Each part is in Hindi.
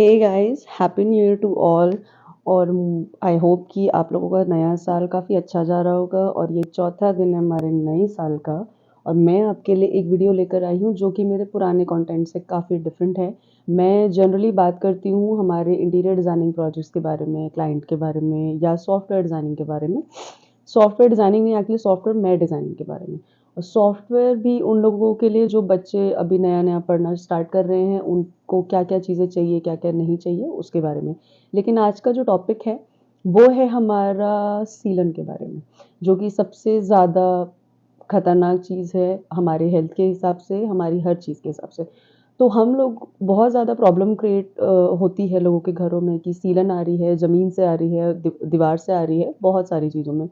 Hey guys, happy new year to all. और आई होप कि आप लोगों का नया साल काफ़ी अच्छा जा रहा होगा और ये चौथा दिन है हमारे नए साल का। और मैं आपके लिए एक वीडियो लेकर आई हूँ जो कि मेरे पुराने कंटेंट से काफ़ी डिफरेंट है। मैं जनरली बात करती हूँ हमारे इंटीरियर डिज़ाइनिंग प्रोजेक्ट्स के बारे में, क्लाइंट के बारे में या सॉफ्टवेयर डिज़ाइनिंग के बारे में। सॉफ्टवेयर डिज़ाइनिंग नहीं, एक्चुअली सॉफ्टवेयर मैं डिज़ाइनिंग के बारे में। और सॉफ्टवेयर भी उन लोगों के लिए जो बच्चे अभी नया-नया पढ़ना स्टार्ट कर रहे हैं, उनको क्या-क्या चीज़ें चाहिए, क्या-क्या नहीं चाहिए, उसके बारे में। लेकिन आज का जो टॉपिक है, वो है हमारा सीलन के बारे में, जो कि सबसे ज़्यादा खतरनाक चीज़ है हमारे हेल्थ के हिसाब से, हमारी हर चीज़ के हिसाब से। तो हम लोग बहुत ज़्यादा प्रॉब्लम क्रिएट होती है लोगों के घरों में कि सीलन आ रही है, ज़मीन से आ रही है, दीवार से आ रही है, बहुत सारी चीज़ों में।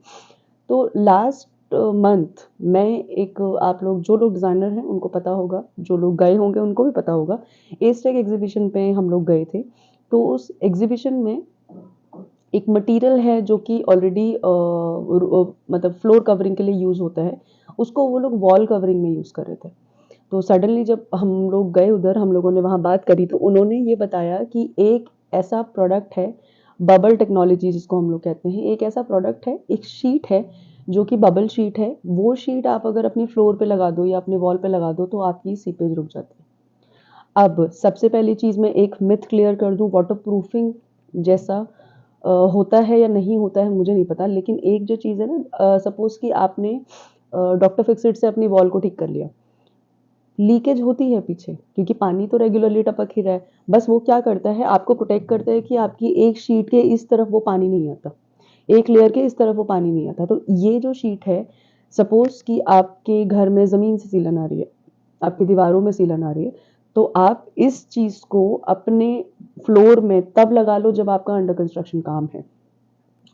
तो लास्ट मंथ मैं एक आप लोग जो लोग डिज़ाइनर हैं उनको पता होगा, जो लोग गए होंगे उनको भी पता होगा। एज़टेक एग्ज़िबिशन पे हम लोग गए थे। तो उस एग्ज़िबिशन में एक मटीरियल है जो कि ऑलरेडी मतलब फ्लोर कवरिंग के लिए यूज़ होता है। उसको वो लोग वॉल कवरिंग में यूज़ कर रहे थे। तो सडनली जब हम लोग गए उधर, हम लोगों ने वहाँ बात करी तो उन्होंने ये बताया कि एक ऐसा प्रोडक्ट है, बबल टेक्नोलॉजी जिसको हम लोग कहते हैं, एक ऐसा प्रोडक्ट है, एक शीट है जो कि बबल शीट है। वो शीट आप अगर अपनी फ्लोर पे लगा दो या अपने वॉल पे लगा दो तो आपकी सीपेज रुक जाती है। अब सबसे पहली चीज़ मैं एक मिथ क्लियर कर दूँ, वाटर प्रूफिंग जैसा होता है या नहीं होता है मुझे नहीं पता, लेकिन एक जो चीज़ है ना, सपोज़ कि आपने डॉक्टर फिक्सिट से अपनी वॉल को ठीक कर लिया, लीकेज होती है पीछे क्योंकि पानी तो रेगुलरली टपक ही रहा है। बस वो क्या करता है, आपको प्रोटेक्ट करता है कि आपकी एक शीट के इस तरफ वो पानी नहीं आता, एक लेयर के इस तरफ वो पानी नहीं आता। तो ये जो शीट है, सपोज़ कि आपके घर में ज़मीन से सीलन आ रही है, आपकी दीवारों में सीलन आ रही है, तो आप इस चीज़ को अपने फ्लोर में तब लगा लो जब आपका अंडर कंस्ट्रक्शन काम है,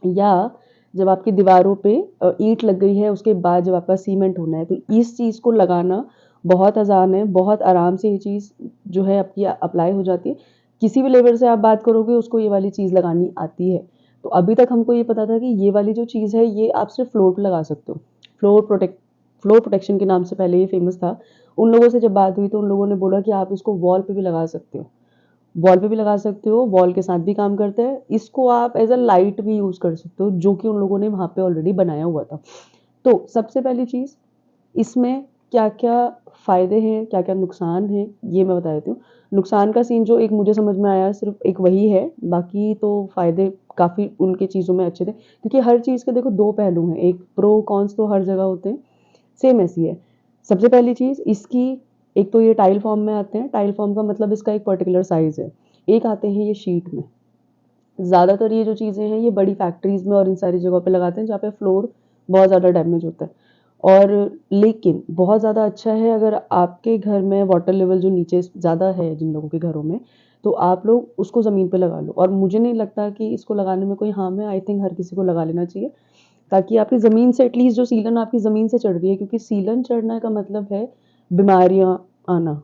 या जब आपकी दीवारों पे ईंट लग गई है उसके बाद जब आपका सीमेंट होना है। तो इस चीज़ को लगाना बहुत आसान है, बहुत आराम से ये चीज़ जो है आपकी अप्लाई हो जाती है। किसी भी लेबर से आप बात करोगे उसको ये वाली चीज़ लगानी आती है। तो अभी तक हमको ये पता था कि ये वाली जो चीज़ है ये आप सिर्फ फ्लोर पे लगा सकते हो। फ्लोर प्रोटेक्शन के नाम से पहले ये फेमस था। उन लोगों से जब बात हुई तो उन लोगों ने बोला कि आप इसको वॉल पे भी लगा सकते हो। वॉल पे भी लगा सकते हो, वॉल के साथ भी काम करता है। इसको आप एज़ अ लाइट भी यूज़ कर सकते हो, जो कि उन लोगों ने वहाँ पे ऑलरेडी बनाया हुआ था। तो सबसे पहली चीज़, इसमें क्या-क्या फ़ायदे हैं, क्या-क्या नुकसान हैं, ये मैं बता देती हूँ। नुकसान का सीन जो एक मुझे समझ में आया सिर्फ़ एक वही है, बाकी तो फ़ायदे काफ़ी उनकी चीज़ों में अच्छे थे। क्योंकि हर चीज़ के देखो 2 पहलू हैं, एक प्रो कॉन्स तो हर जगह होते हैं, सेम ऐसी है। सबसे पहली चीज़ इसकी, एक तो ये टाइल फॉर्म में आते हैं, टाइल फॉर्म का मतलब इसका एक पर्टिकुलर साइज़ है। एक आते हैं ये शीट में। ज़्यादातर ये जो चीज़ें हैं ये बड़ी फैक्ट्रीज़ में और इन सारी जगहों पे लगाते हैं जहाँ पे फ्लोर बहुत ज़्यादा डैमेज होता है। और लेकिन बहुत ज़्यादा अच्छा है अगर आपके घर में वाटर लेवल जो नीचे ज़्यादा है जिन लोगों के घरों में, तो आप लोग उसको ज़मीन पे लगा लो। और मुझे नहीं लगता कि इसको लगाने में कोई हार्म है, आई थिंक हर किसी को लगा लेना चाहिए। ताकि आपकी ज़मीन से एटलीस्ट जो सीलन आपकी ज़मीन से चढ़ रही है, क्योंकि सीलन चढ़ने का मतलब है बीमारियाँ आना।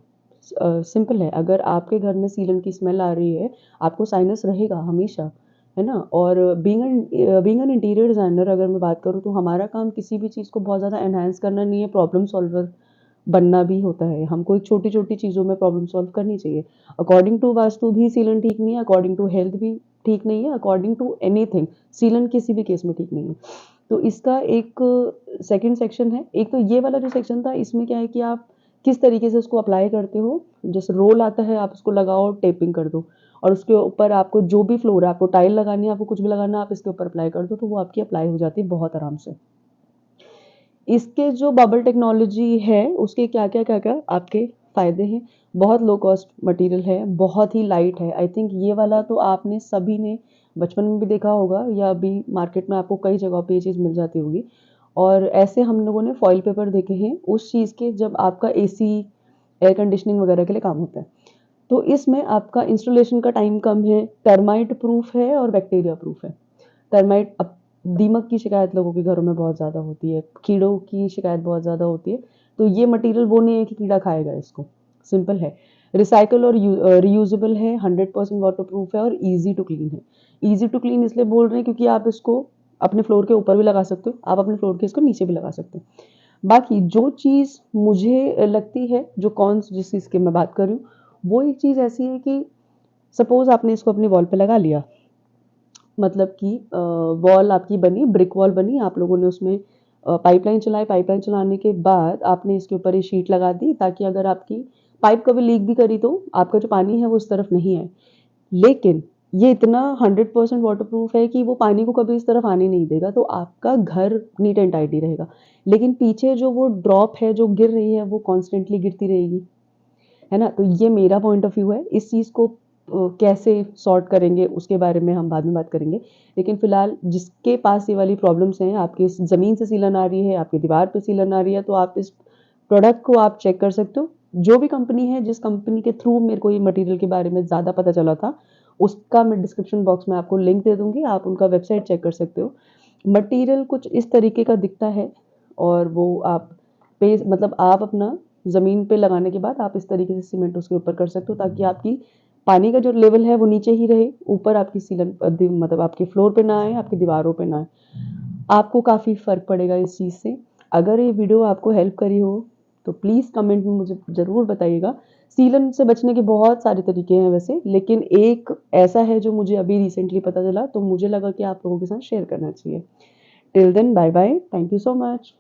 सिंपल है, अगर आपके घर में सीलन की स्मेल आ रही है, आपको साइनस रहेगा हमेशा, है ना? और बीइंग एन इंटीरियर डिज़ाइनर अगर मैं बात करूँ तो हमारा काम किसी भी चीज़ को बहुत ज़्यादा एनहांस करना नहीं है, प्रॉब्लम सॉल्वर बनना भी होता है। हमको एक छोटी-छोटी चीज़ों में प्रॉब्लम सॉल्व करनी चाहिए। अकॉर्डिंग टू वास्तु भी सीलन ठीक नहीं है, अकॉर्डिंग टू हेल्थ भी ठीक नहीं है, अकॉर्डिंग टू एनीथिंग सीलन किसी भी केस में ठीक नहीं है। तो इसका एक सेकंड सेक्शन है। एक तो ये वाला जो सेक्शन था इसमें क्या है कि आप किस तरीके से उसको अप्लाई करते हो। जैसे रोल आता है, आप उसको लगाओ, टेपिंग कर दो और उसके ऊपर आपको जो भी फ्लोर है, आपको टाइल लगानी है, आपको कुछ भी लगाना है, आप इसके ऊपर अप्लाई कर दो तो वो आपकी अप्लाई हो जाती है बहुत आराम से। इसके जो बबल टेक्नोलॉजी है उसके क्या-क्या आपके फ़ायदे हैं। बहुत लो कॉस्ट मटीरियल है, बहुत ही लाइट है। आई थिंक ये वाला तो आपने सभी ने बचपन में भी देखा होगा या अभी मार्केट में आपको कई जगहों पे ये चीज़ मिल जाती होगी। और ऐसे हम लोगों ने फॉइल पेपर देखे हैं उस चीज़ के, जब आपका एसी, एयर कंडीशनिंग वगैरह के लिए काम होता है। तो इसमें आपका इंस्टॉलेशन का टाइम कम है, टर्माइट प्रूफ है और बैक्टीरिया प्रूफ है। टर्माइट, अब दीमक की शिकायत लोगों के घरों में बहुत ज़्यादा होती है, कीड़ों की शिकायत बहुत ज़्यादा होती है। तो ये मटीरियल वो नहीं है कि कीड़ा खाएगा इसको, सिंपल है। रिसाइकल और रीयूजेबल है, 100% वाटरप्रूफ है और ईज़ी टू क्लीन है। ईज़ी टू क्लीन इसलिए बोल रहे हैं क्योंकि आप इसको अपने फ्लोर के ऊपर भी लगा सकते हो, आप अपने फ्लोर के इसको नीचे भी लगा सकते हो। बाकी जो चीज़ मुझे लगती है, जो कॉन्स जिस चीज़ की मैं बात कर रही हूँ, वो एक चीज़ ऐसी है कि सपोज़ आपने इसको अपनी वॉल पे लगा लिया, मतलब कि वॉल आपकी बनी, ब्रिक वॉल बनी, आप लोगों ने उसमें पाइपलाइन चलाई, पाइपलाइन चलाने के बाद आपने इसके ऊपर ये शीट लगा दी ताकि अगर आपकी पाइप कभी लीक भी करी तो आपका जो पानी है वो इस तरफ नहीं आए। लेकिन ये इतना 100% वाटरप्रूफ है कि वो पानी को कभी इस तरफ आने नहीं देगा, तो आपका घर नीट एंड टाइडी रहेगा। लेकिन पीछे जो वो ड्रॉप है जो गिर रही है वो कॉन्स्टेंटली गिरती रहेगी, है ना? तो ये मेरा पॉइंट ऑफ व्यू है। इस चीज़ को कैसे सॉर्ट करेंगे उसके बारे में हम बाद में बात करेंगे। लेकिन फ़िलहाल जिसके पास ये वाली प्रॉब्लम्स हैं, आपकी ज़मीन से सीलन आ रही है, आपकी दीवार पे सीलन आ रही है, तो आप इस प्रोडक्ट को आप चेक कर सकते हो। जो भी कंपनी है, जिस कंपनी के थ्रू मेरे को ये मटेरियल के बारे में ज़्यादा पता चला था, उसका मैं डिस्क्रिप्शन बॉक्स में आपको लिंक दे दूँगी, आप उनका वेबसाइट चेक कर सकते हो। मटेरियल कुछ इस तरीके का दिखता है और वो आप पे मतलब आप अपना ज़मीन पे लगाने के बाद आप इस तरीके से सीमेंट उसके ऊपर कर सकते हो ताकि आपकी पानी का जो लेवल है वो नीचे ही रहे, ऊपर आपकी सीलन मतलब आपके फ्लोर पे ना आए, आपकी दीवारों पे ना आए। आपको काफ़ी फ़र्क पड़ेगा इस चीज़ से। अगर ये वीडियो आपको हेल्प करी हो, तो प्लीज़ कमेंट में मुझे ज़रूर बताइएगा। सीलन से बचने के बहुत सारे तरीके हैं वैसे, लेकिन एक ऐसा है जो मुझे अभी रिसेंटली पता चला, तो मुझे लगा कि आप लोगों के साथ शेयर करना चाहिए। Till then bye bye, thank you so much.